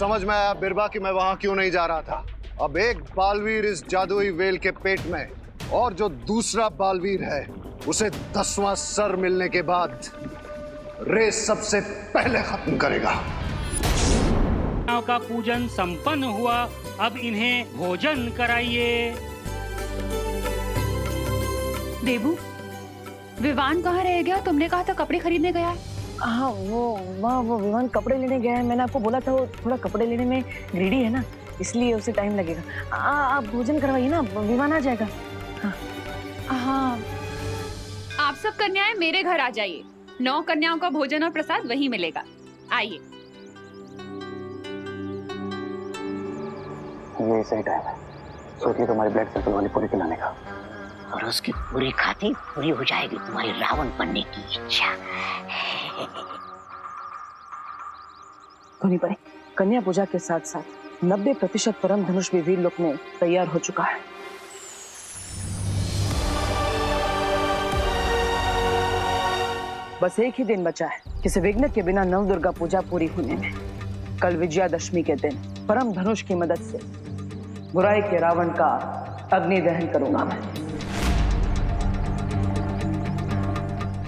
समझ में आया बिरबा कि मैं वहां क्यों नहीं जा रहा था। अब एक बालवीर इस जादुई वेल के पेट में, और जो दूसरा बालवीर है उसे 10वां सर मिलने के बाद रेस सबसे पहले खत्म करेगा। का पूजन संपन्न हुआ, अब इन्हें भोजन कराइए। देबू, विवान कहाँ रह गया? तुमने कहा था कपड़े खरीदने गया है। हाँ, वो विवान कपड़े लेने गया है। मैंने आपको बोला था वो थोड़ा कपड़े लेने में ग्रीडी है ना, इसलिए उसे टाइम लगेगा। आप भोजन करवाइए ना, विवान आ जाएगा। हाँ, आप सब कन्याएं मेरे घर आ जाइए। 9 कन्याओं का भोजन और प्रसाद वहीं मिलेगा। आइए। ये सही टाइम है सोचिए तुम्हारी ब्लड सर्कल वाली पूरी खिलाने का, और उसकी पूरी खाती पूरी हो जाएगी तुम्हारी रावण बनने की इच्छा। धोनी परे, कन्या पूजा के साथ साथ 90% परम धनुष भी वीर लोक में तैयार हो चुका है। बस एक ही दिन बचा है किसी विघ्न के बिना नव दुर्गा पूजा पूरी होने में। कल विजयादशमी के दिन परम धनुष की मदद से बुराई के रावण का अग्नि दहन करूंगा मैं।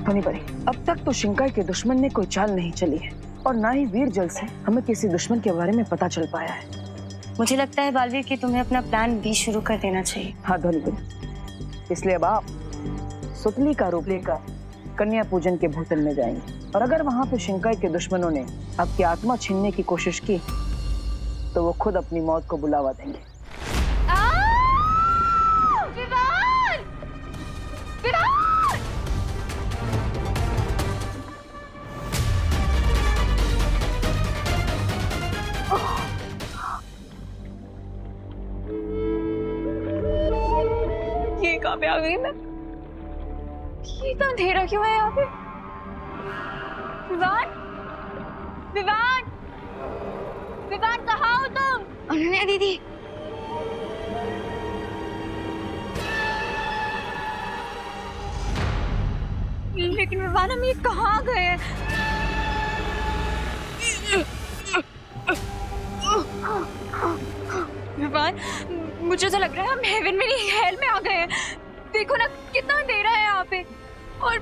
धोनी परे, अब तक तो शिंकाई के दुश्मन ने कोई चाल नहीं चली है, और ना ही वीर जल से हमें किसी दुश्मन के बारे में पता चल पाया है। मुझे लगता है बालवीर कि तुम्हें अपना प्लान भी शुरू कर देना चाहिए। हाँ धोनी परे, इसलिए अब आप सुतली का रूप लेकर कन्या पूजन के भूतल में जाएंगे, और अगर वहां पे शिंकाई के दुश्मनों ने आपकी आत्मा छीनने की कोशिश की तो वो खुद अपनी मौत को बुलावा देंगे। विवान! विवान! ये कहाँ पे आ गई मैं? ये इतना अंधेरा क्यों है यहाँ पे? विवान! विवान! विवान कहाँ हो तुम? अनन्या दीदी। लेकिन विवान, हम ये कहाँ गए? विवान, मुझे तो लग रहा है हम हेवन में नहीं हेल में आ गए हैं। देखो ना कितना अंधेरा है यहाँ पे, और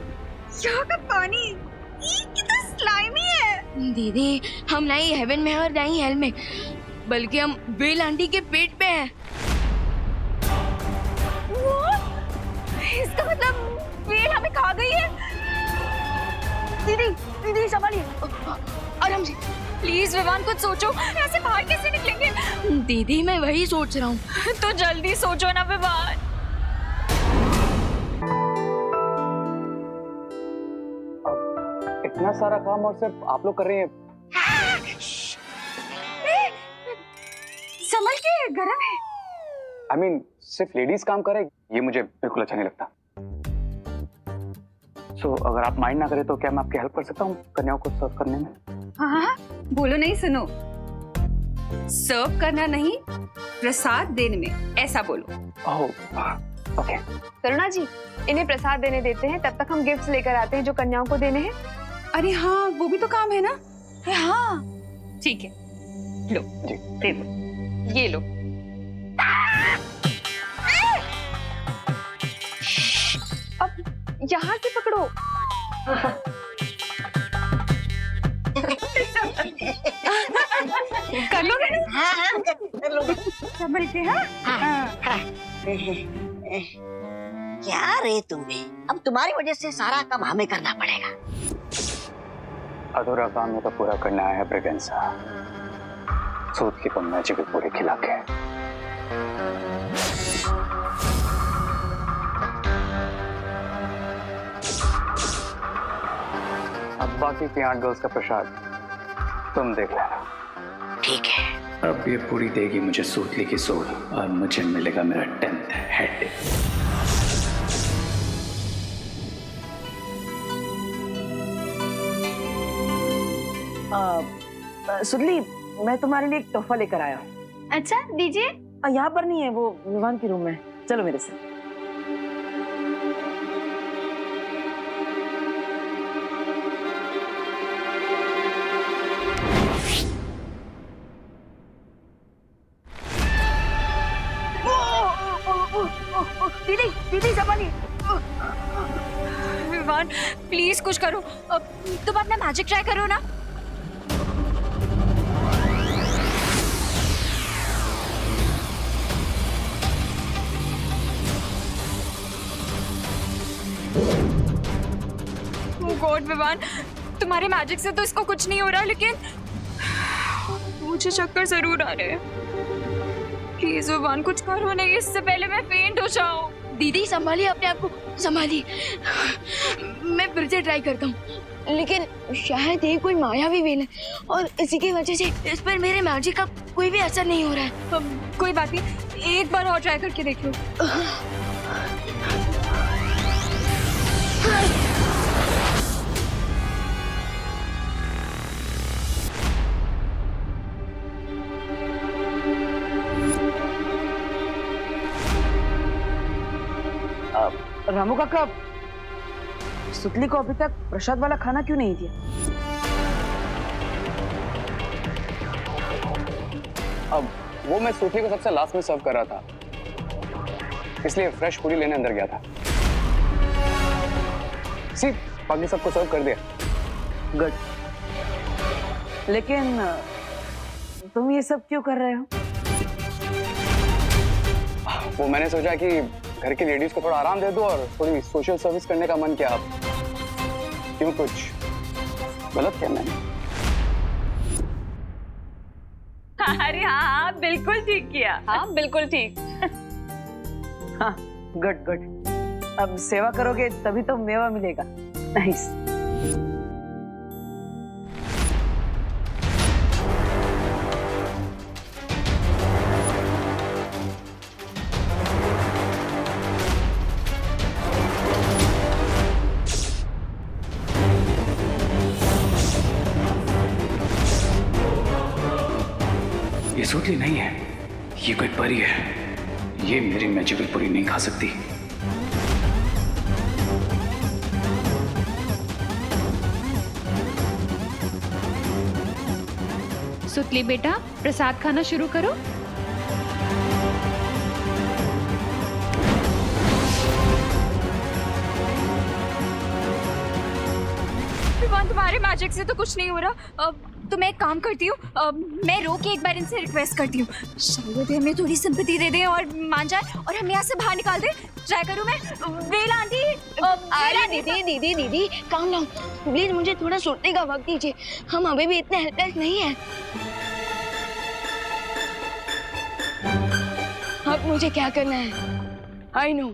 यहाँ का पानी कितना स्लाइमी है। दीदी, हम ना ही हेवन में हैं और ना ही हेल में, बल्कि हम वेल आंटी के पेट पे हैं। इसका मतलब वेल हमें खा गई है। दीदी, दीदी संभालिए। आराम से। प्लीज विवान, कुछ सोचो, ऐसे बाहर कैसे निकलेंगे? दीदी, मैं वही सोच रहा हूँ। तो जल्दी सोचो ना विवान। इतना सारा काम और सिर्फ आप लोग कर रही हैं। संभल के, गरम है। I mean, सिर्फ लेडीज काम करे ये मुझे बिल्कुल अच्छा नहीं लगता। So, अगर आप माइंड ना करें तो क्या मैं आपकी हेल्प कर सकता हूँ कन्याओं को सर्व करने में? हाँ, बोलो नहीं, सुनो। सर्व करना नहीं, प्रसाद देने में, ऐसा बोलो। ओह, ओके। करुणा जी, इन्हें प्रसाद देने देते हैं, तब तक हम गिफ्ट्स लेकर आते हैं जो कन्याओं को देने हैं। अरे हाँ, वो भी तो काम है ना। हाँ, ठीक है, लो जी। दे दो, ये लो। अब यहाँ से पकड़ो। कर लोगे ना? हाँ, कर लो। संभल के। हाँ, क्या रे तुम्हें, अब तुम्हारी वजह से सारा काम हमें करना पड़ेगा। अधूरा काम है तो पूरा करना है ब्रिगेंसा। सूत की तो मैजिक पूरे खिला के। अब बाकी की 8 गर्ल्स का प्रसाद तुम देख लेना। ठीक है। अब ये पूरी देगी मुझे सूतली की सोल, और मुझे मिलेगा मेरा 10th हेड। सुदली, मैं तुम्हारे लिए एक तोहफा लेकर आया हूँ। अच्छा, दीजिए। यहाँ पर नहीं है, वो विवान के रूम में। चलो मेरे से। दीदी संभालिए। विवान प्लीज कुछ करो। तुम अपना मैजिक ट्राई करो ना। ओह गॉड विवान, तुम्हारे मैजिक से तो इसको कुछ नहीं हो रहा, लेकिन मुझे चक्कर जरूर आ रहे हैं। प्लीज विवान कुछ करो नहीं, इससे पहले मैं फेंट हो जाऊं। दीदी संभालिए अपने आप को, संभालिए। मैं फिर से ट्राई करता हूँ, लेकिन शायद ये कोई मायावी वेल है और इसी की वजह से इस पर मेरे मैजिक का कोई भी असर नहीं हो रहा है। कोई बात नहीं, एक बार और ट्राई करके देख लो। रामू काका, सुतली को अभी तक प्रसाद वाला खाना क्यों नहीं दिया? अब वो मैं सूतली को सबसे लास्ट में सर्व कर रहा था, इसलिए फ्रेश पूरी लेने अंदर गया था। बाकी सबको सर्व कर दिया। गुड। लेकिन तुम ये सब क्यों कर रहे हो? वो मैंने सोचा कि घर की लेडीज को थोड़ा आराम दे दो और थोड़ी सोशल सर्विस करने का मन किया। आप क्यों, कुछ गलत किया मैंने? अरे हाँ, बिल्कुल ठीक किया। हाँ बिल्कुल ठीक। हाँ गुड गुड। अब सेवा करोगे तभी तो मेवा मिलेगा। नाइस। ये सूतली नहीं है, ये कोई परी है। ये मेरी मैजिकल पूरी नहीं खा सकती। सुतली बेटा, प्रसाद खाना शुरू करो। विवान तुम्हारे मैजिक से तो कुछ नहीं हो रहा। तो मैं एक काम करती हूँ, मैं रो के एक बार इनसे रिक्वेस्ट करती हूँ, शायद हमें थोड़ी सिंपैथी दे दें और मान जाए और हमें यहाँ से बाहर निकाल दे। ट्राई करूँ मैं? वेल आंटी, अरे दीदी दीदी दीदी काम डाउन प्लीज, मुझे थोड़ा सोचने का वक्त दीजिए। हम अभी भी इतने हेल्पलेस नहीं हैं। अब मुझे क्या करना है? I know.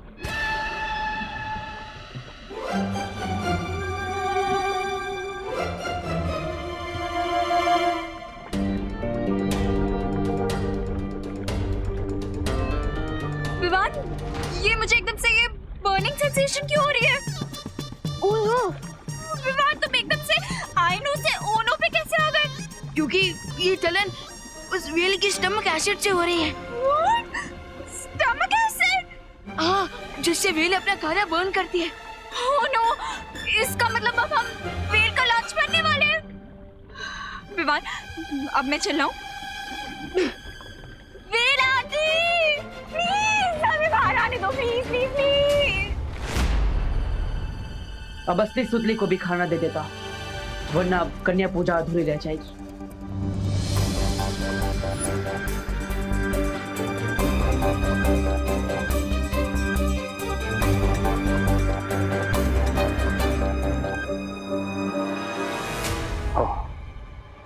विवान, ये मुझे एकदम से ये बर्निंग सेंसेशन क्यों हो रही है? ओह विवान, तुम एकदम से आई नो से ओनो पे कैसे आ गए? क्योंकि ये जलन उस वेल की स्टमक एसिड से हो रही है। Stomach acid? हाँ, जिससे वेल अपना खाना बर्न करती है। ओह नो, इसका मतलब अब हम वेल का लंच बनने वाले हैं। विवान, अब मैं चिल्लाऊं? वेल आंटी, प्लीज हमें बाहर आने दो, प्लीज प्लीज प्लीज। अब असली सुतली को भी खाना दे देता, वरना कन्या पूजा अधूरी रह जाएगी।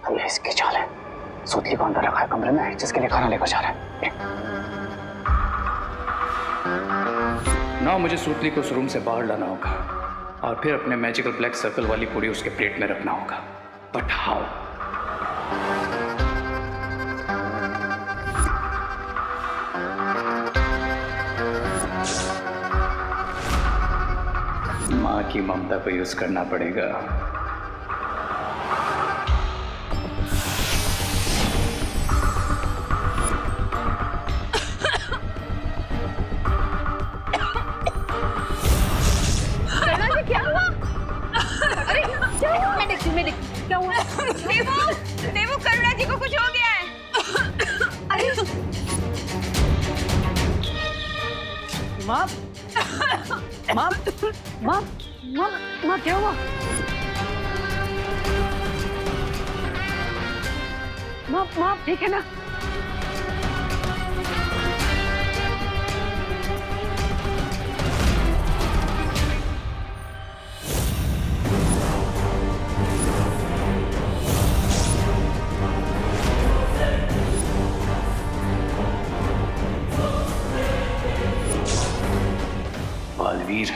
तो ये इसकी चाल है। सूतली को अंदर रखा है कमरे में, जिसके लिए खाना लेकर जा रहा है। ना मुझे सूतली को उस रूम से बाहर लाना होगा और फिर अपने मैजिकल ब्लैक सर्कल वाली पूरी उसके प्लेट में रखना होगा। But how? माँ की ममता को यूज करना पड़ेगा। क्या हुआ? देवू, करुणा जी को कुछ हो गया है। अरे माँ माँ माँ माँ माँ क्या हुआ? माँ ठीक है ना? बालवीर,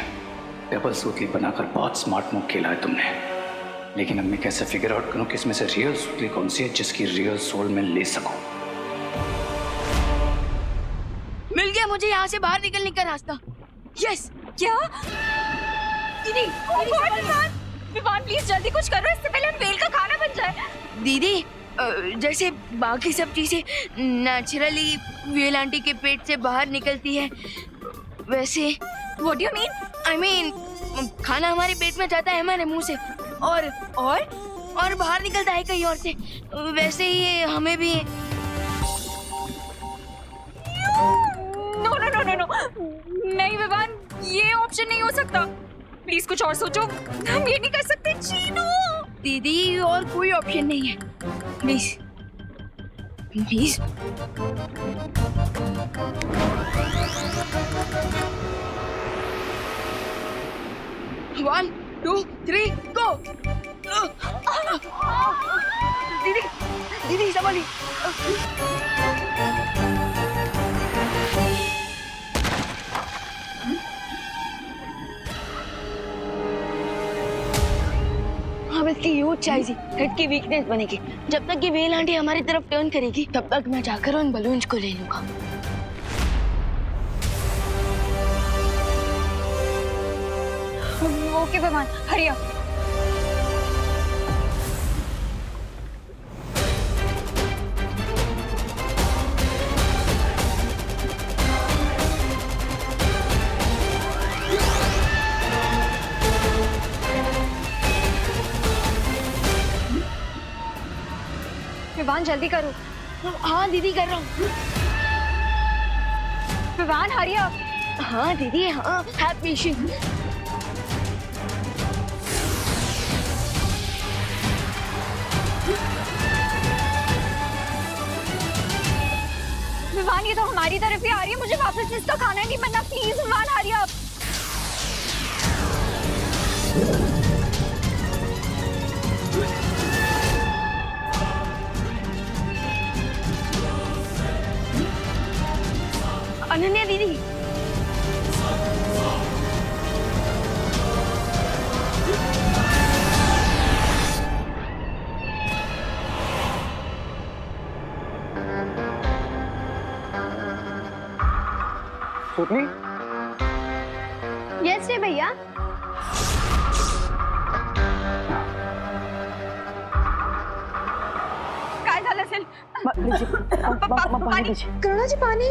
डबल सूतली बनाकर बहुत स्मार्ट मूव खेला है तुमने, लेकिन अब मैं कैसे फिगर आउट करूं कि इसमें से रियल सूतली कौन सी है जिसकी रियल सोल में ले सकूं? मिल गया मुझे यहाँ से बाहर निकलने का रास्ता। यस। क्या? दीदी, विवान प्लीज जल्दी कुछ करो, इससे पहले हम वेल का खाना बन जाए। दीदी, जैसे बाकी सब चीजें नेचुरली वेल आंटी के पेट से बाहर निकलती है, वैसे What do you mean? I mean, खाना हमारे पेट में जाता है हमारे मुंह से और बाहर निकलता है कहीं और से, वैसे ही हमें भी। नो नहीं विवान, ये ऑप्शन नहीं हो सकता। प्लीज कुछ और सोचो, हम ये नहीं कर सकते। चीनू दीदी, और कोई ऑप्शन नहीं है, प्लीज प्लीज। One, 2, 3, go! दीदी संभालिए। अब इसकी यूज चाहिए, हेड की वीकनेस बनेगी। जब तक ये वेल आंटी हमारी तरफ टर्न करेगी, तब तक मैं जाकर उन बलून्स को ले लूंगा। Okay Vivan, hurry up. Vivan जल्दी करो। हाँ दीदी, कर रहा हूँ। Vivan hurry up. हाँ दीदी, हाँ, हैव पेशेंस। विवान, ये तो हमारी तरफ ही आ रही है, मुझे वापस इसका खाना नहीं बनना। Please Vivan hurry up. Ananya दीदी, सूतली? यस रे भैया। काय झालं असेल? पानी दीजिए। करुणा जी पानी।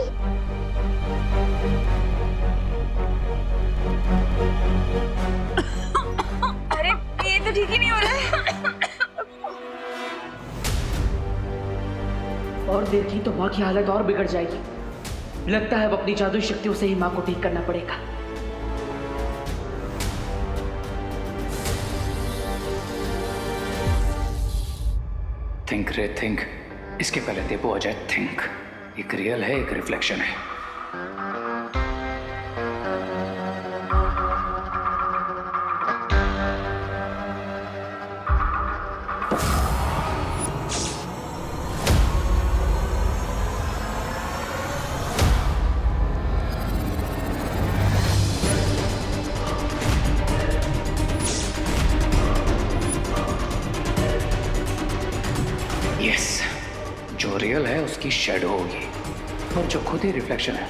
अरे ये तो ठीक ही नहीं हो रहा है। और देर की तो माँ की हालत और बिगड़ जाएगी। लगता है अब अपनी जादुई शक्तियों से ही माँ को ठीक करना पड़ेगा। थिंक रे थिंक, इसके पहले देबो आ जाए थिंक। एक रियल है, एक रिफ्लेक्शन है। यस, जो रियल है उसकी शैडो होगी, और जो खुद ही रिफ्लेक्शन है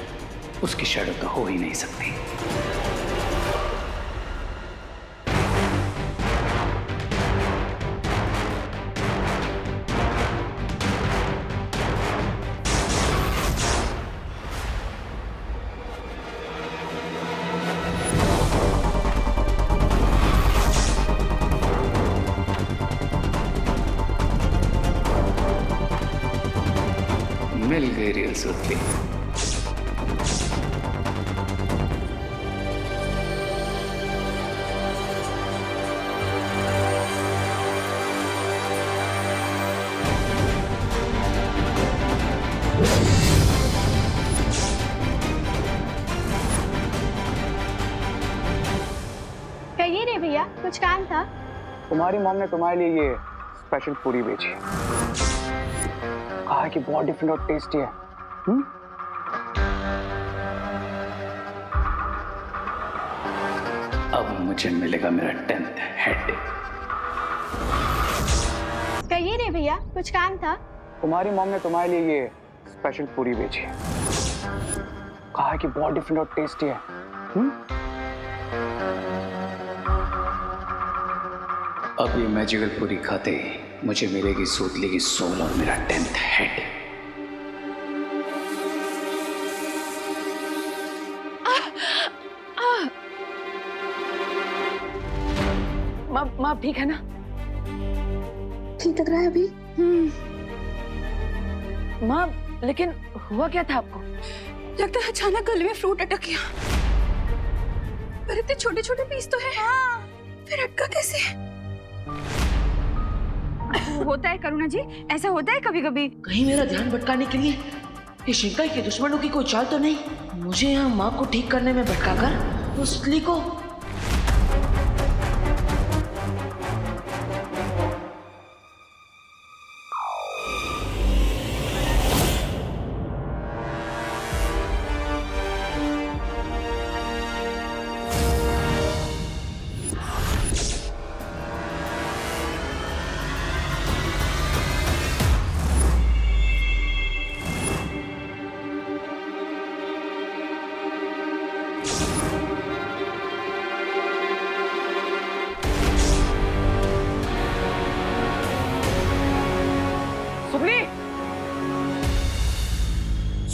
उसकी शैडो तो हो ही नहीं सकती। मिल गई रियल सूतली। कुछ काम था? तुम्हारी मॉम ने तुम्हारे लिए ये स्पेशल पूरी बेची है। कहा है कि बहुत डिफरेंट और टेस्टी है। अब मुझे मिलेगा मेरा 10th हेड। कहिए नहीं भैया, कुछ काम था? तुम्हारी मॉम ने तुम्हारे लिए ये स्पेशल पूरी बेची है। कहा है कि बहुत डिफरेंट और टेस्टी है। अब ये मैजिकल पूरी खाते ही मुझे मिलेगी सूतली की सोल और मेरा 10th हेड। माँ ठीक है ना? ठीक लग रहा है अभी? माँ लेकिन हुआ क्या था आपको? लगता है अचानक गले में फ्रूट अटक गया। पर इतने छोटे छोटे पीस तो है। फिर अटका कैसे? होता है करुणा जी, ऐसा होता है कभी कभी। कहीं मेरा ध्यान भटकाने के लिए ये शिंकाई के दुश्मनों की कोई चाल तो नहीं? मुझे यहाँ माँ को ठीक करने में भटकाकर उस सुतली को।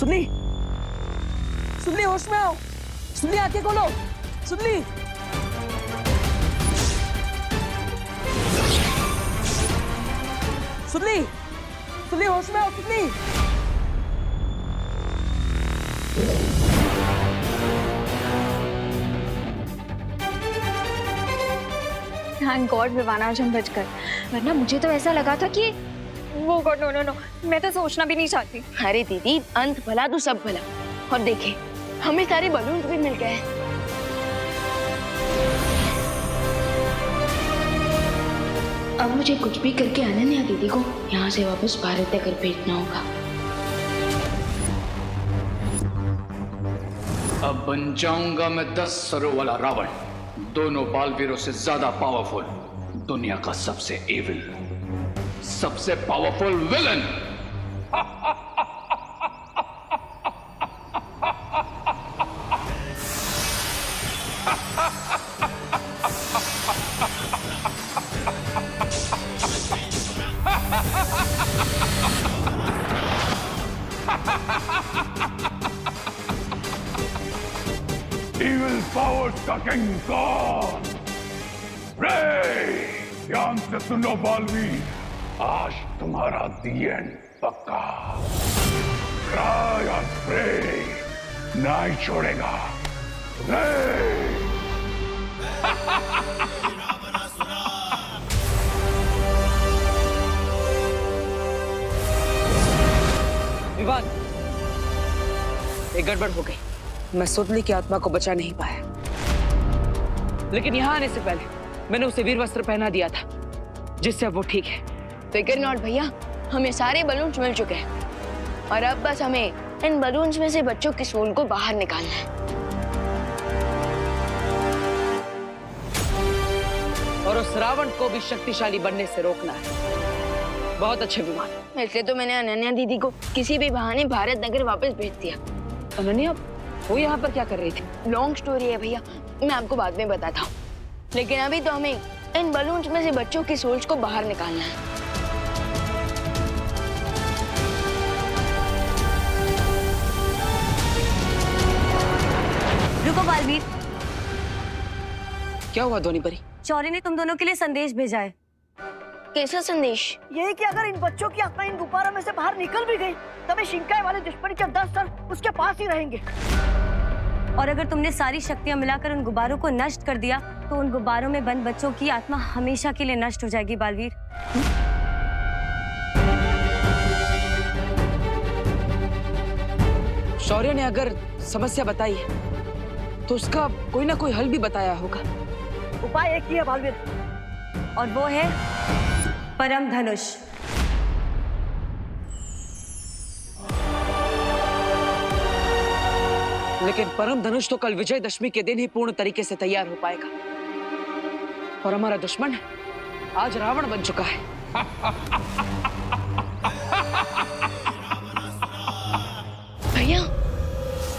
सुनली, सुनली होश में आओ। सुनली आंखें खोलो। सुनली, सुनली, सुनली होश में आओ। सुनली, थैंक गॉड विवाना आज हम बच गए, वरना मुझे तो ऐसा लगा था कि वो गॉड नो नो नो, मैं तो सोचना भी नहीं चाहती। अरे दीदी, अंत भला तो सब भला। और देखिए हमें सारे बलून भी मिल गए हैं। अब मुझे कुछ भी करके अनन्या दीदी को यहाँ से वापस भारत तक भेजना होगा। अब बन जाऊंगा मैं 10 सरों वाला रावण, दोनों बालवीरों से ज्यादा पावरफुल, दुनिया का सबसे एविल, सबसे पावरफुल विलन। Evil powers का किंग कौन? रे, ध्यान से सुनो बालवीर, आज तुम्हारा दी एंड पक्का। ट्राई और प्रे नहीं छोड़ेगा। रे विवान, एक गड़बड़ हो गई। मैं सुतली की आत्मा को बचा नहीं पाया, लेकिन यहाँ आने से पहले मैंने उसे वीर वस्त्र पहना दिया था, जिससे अब वो ठीक है। फिकर नॉट भैया, हमें सारे बलून्स मिल चुके हैं और अब बस हमें इन बलून्स में से बच्चों की सोल को बाहर निकालना है। और उस रावण को भी शक्तिशाली बनने से रोकना है। बहुत अच्छे विमान। इसलिए तो मैंने अनन्या दीदी को किसी भी बहाने भारत नगर वापस भेज दिया। अनन्या, वो यहाँ पर क्या कर रही थी? लॉन्ग स्टोरी है भैया, मैं आपको बाद में बताता हूँ। लेकिन अभी तो हमें इन बलून्स में से बच्चों की सोल्स को बाहर निकालना है। रुको बालवीर, क्या हुआ धोनी परी? चौरे ने तुम दोनों के लिए संदेश भेजा है। कैसा संदेश? यही कि अगर इन बच्चों की आत्मा इन गुब्बारों में से बाहर निकल भी गई, तब शिंकाई वाले दुश्मन के 10 सर उसके पास ही रहेंगे। और अगर तुमने सारी शक्तियां मिलाकर उन गुब्बारों को नष्ट कर दिया, तो उन गुब्बारों में बंद बच्चों की आत्मा हमेशा के लिए नष्ट हो जाएगी बालवीर। शौर्य ने अगर समस्या बताई है, तो उसका कोई ना कोई हल भी बताया होगा। वो उपाय एक ही है बालवीर, और वो है परम धनुष। लेकिन परम धनुष तो कल विजयदशमी के दिन ही पूर्ण तरीके से तैयार हो पाएगा, और हमारा दुश्मन आज रावण बन चुका है। भैया,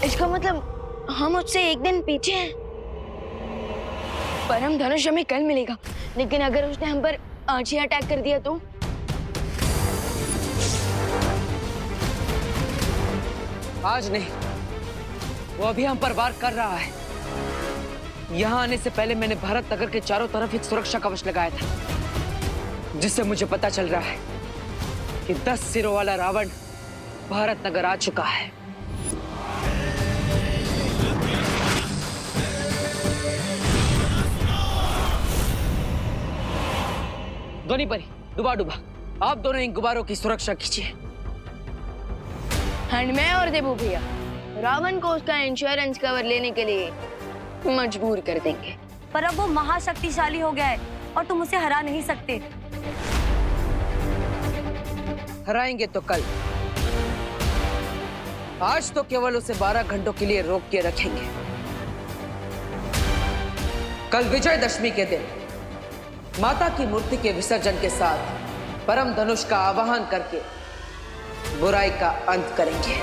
इसका मतलब हम उससे एक दिन पीछे हैं। परम धनुष हमें कल मिलेगा, लेकिन अगर उसने हम पर आज ही अटैक कर दिया तो? आज नहीं, वो अभी हम पर वार कर रहा है। यहाँ आने से पहले मैंने भारत नगर के चारों तरफ एक सुरक्षा कवच लगाया था, जिससे मुझे पता चल रहा है कि 10 सिरों वाला रावण भारत नगर आ चुका है। ध्वनि परी, डुबा डुबा, आप दोनों इन गुब्बारों की सुरक्षा कीजिए। एंड मैं और देबू भैया रावण को उसका इंश्योरेंस कवर लेने के लिए मजबूर कर देंगे। पर अब वो महाशक्तिशाली हो गया है और तुम उसे हरा नहीं सकते। हराएंगे तो कल, आज तो केवल उसे 12 घंटों के लिए रोक के रखेंगे। कल विजयदशमी के दिन माता की मूर्ति के विसर्जन के साथ परम धनुष का आवाहन करके बुराई का अंत करेंगे।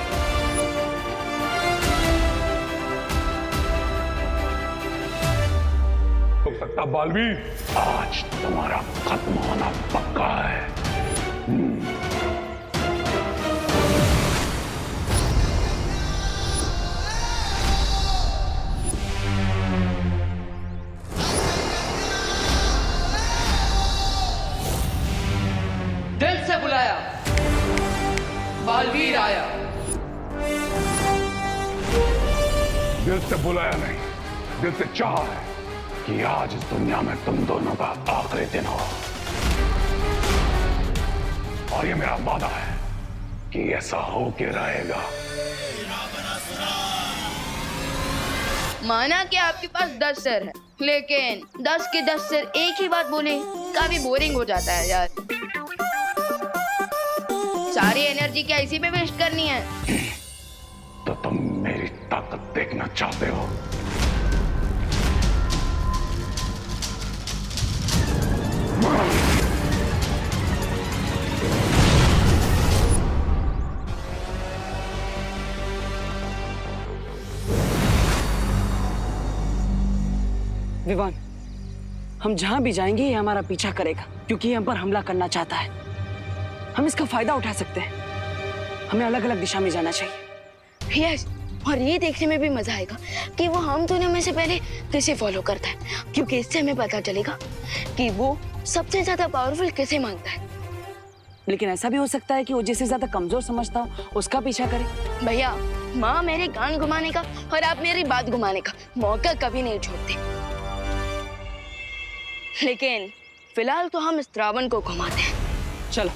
हो सकता बालवीर, आज तुम्हारा खत्म होना पक्का है। दिल से बुलाया, बालवीर आया। दिल से बुलाया नहीं, दिल से चाहा है कि आज इस दुनिया में तुम दोनों का आखिरी दिन हो, और ये मेरा वादा है कि ऐसा हो के रहेगा। माना कि आपके पास 10 सिर है, लेकिन 10 के 10 सिर एक ही बात बोले काफी बोरिंग हो जाता है यार। सारी एनर्जी क्या इसी पे वेस्ट करनी है? तो तुम मेरी ताकत देखना चाहते हो? विवान, हम जहां भी जाएंगे ये हमारा पीछा करेगा, क्योंकि ये हम पर हमला करना चाहता है। हम इसका फायदा उठा सकते हैं। हमें अलग अलग दिशा में जाना चाहिए। यस, और ये देखने में भी मजा आएगा कि वो हम दोनों में से पहले किसे फॉलो करता है, क्योंकि इससे हमें पता चलेगा कि वो सबसे ज्यादा पावरफुल किसे मानता है। लेकिन ऐसा भी हो सकता है कि वो जिसे ज्यादा कमजोर समझता हो उसका पीछा करे। भैया, माँ मेरे कान घुमाने का और आप मेरी बात घुमाने का मौका कभी नहीं छोड़ते, लेकिन फिलहाल तो हम इस रावण को घुमाते हैं। चलो।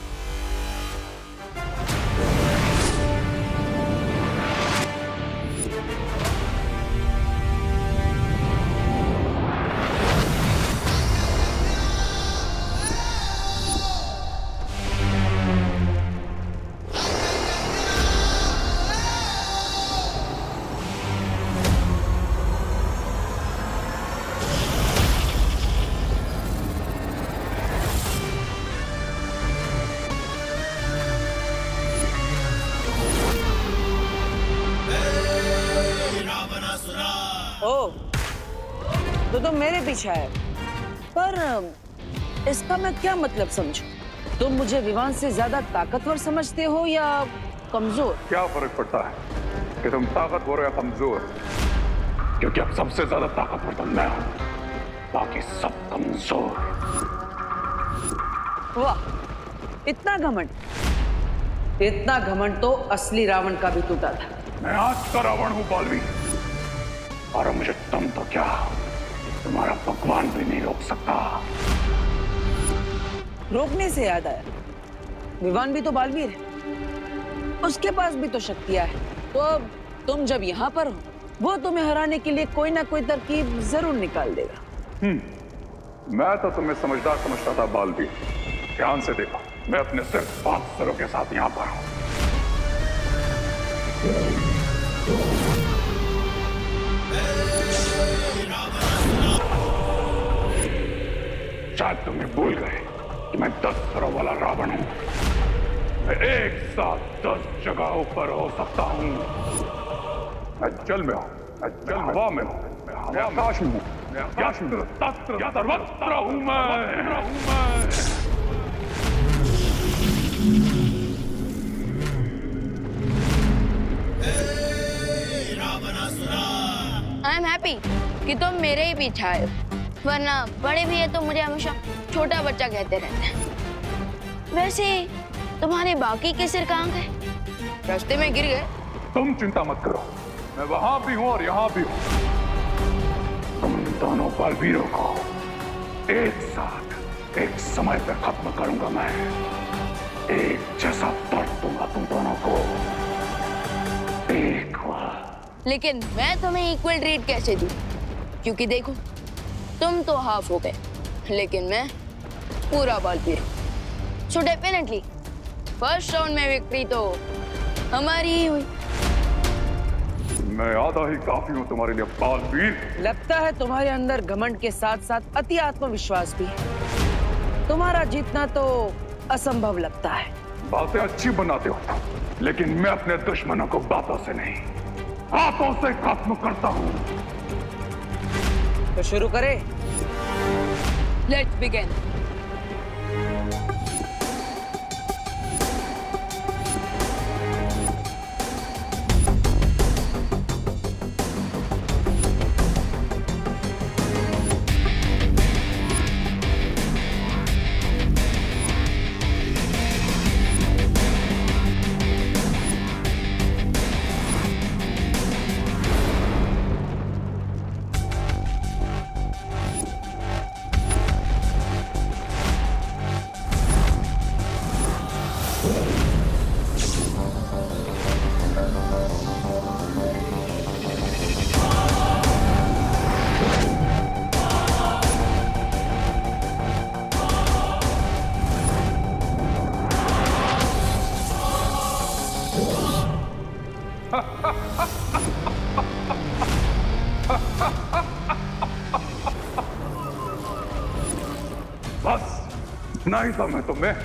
तो तुम मेरे पीछे है, पर इसका मैं क्या मतलब समझूं? तुम मुझे विवान से ज्यादा ताकतवर समझते हो या कमजोर? क्या फर्क पड़ता है कि तुम ताकतवर या कमजोर? क्योंकि अब सबसे ज्यादा ताकतवर तो मैं हूं, बाकी सब कमजोर। वाह, इतना घमंड! इतना घमंड तो असली रावण का भी टूटा था। मैं आज का रावण हूं बालवीर, और मुझे तुम तो क्या, तुम्हारा भगवान भी नहीं रोक सकता। रोकने से याद आया, विवान भी तो बालवीर है, उसके पास भी तो शक्तियां है। तो अब तुम जब यहाँ पर हो, वो तुम्हें हराने के लिए कोई ना कोई तरकीब जरूर निकाल देगा। मैं तो तुम्हें समझदार समझता था बालवीर। ध्यान से देखो, मैं अपने सिर्फ 5 सरों के साथ यहां पर हूं। शायद तुम्हें भूल गए कि मैं 10 सरों वाला रावण हूं। मैं एक साथ 10 जगहों पर हो सकता हूं। मैं जल में हूं, मैं जल हवा में हूं, मैं आकाश में हूं, मैं आकाश में सर्वत्र हूं मैं। आई एम हैप्पी कि तुम मेरे ही पीछे आए, वरना बड़े भी है तो मुझे हमेशा छोटा बच्चा कहते रहते हैं। वैसे तुम्हारे बाकी के सिर कहाँ गए? रास्ते में गिर गए? तुम चिंता मत करो, मैं वहां भी हूं और यहां भी हूं। तुम दोनों बालवीरों को एक साथ एक समय पर खत्म करूंगा मैं। एक जैसा दर्द दूंगा तुम दोनों को, एक बार। लेकिन मैं तुम्हें इक्वल ट्रीट कैसे दूं? क्योंकि देखो, तुम तो हाफ हो गए, लेकिन मैं पूरा बालवीर हूं। सो डेफिनेटली फर्स्ट राउंड में विक्ट्री तो हमारी ही हुई। मैं आधा ही काफी हूं तुम्हारे लिए बालवीर। लगता है तुम्हारे अंदर घमंड के साथ साथ अति आत्मविश्वास भी है। तुम्हारा जीतना तो असंभव लगता है। बातें अच्छी बनाते हो, लेकिन मैं अपने दुश्मनों को बातों से नहीं, हाथों से खत्म करता हूं। तो शुरू करें? Let's begin. बस इतना ही था मैं तुम्हें।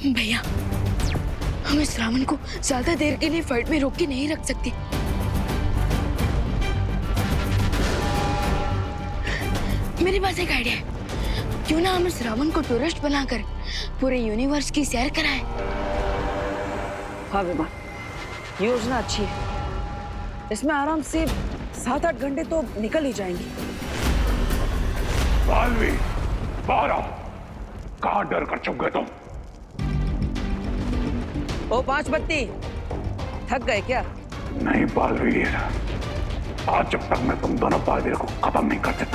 भैया, हम इस रावण को ज्यादा देर के लिए फाइट में रोक के नहीं रख सकते। मेरे पास एक आइडिया है। क्यों ना हम इस रावण को टूरिस्ट बनाकर पूरे यूनिवर्स की सैर कराएं? हाँ विमान, योजना अच्छी है। इसमें आराम से 7-8 घंटे तो निकल ही जाएंगे। बालवी, बाहर आओ। कहाँ डर कर चुप गए तुम? ओ पांच बत्ती, थक गए क्या? नहीं बालवीर, आज जब तक मैं तुम दोनों बालवीर को खत्म नहीं कर देता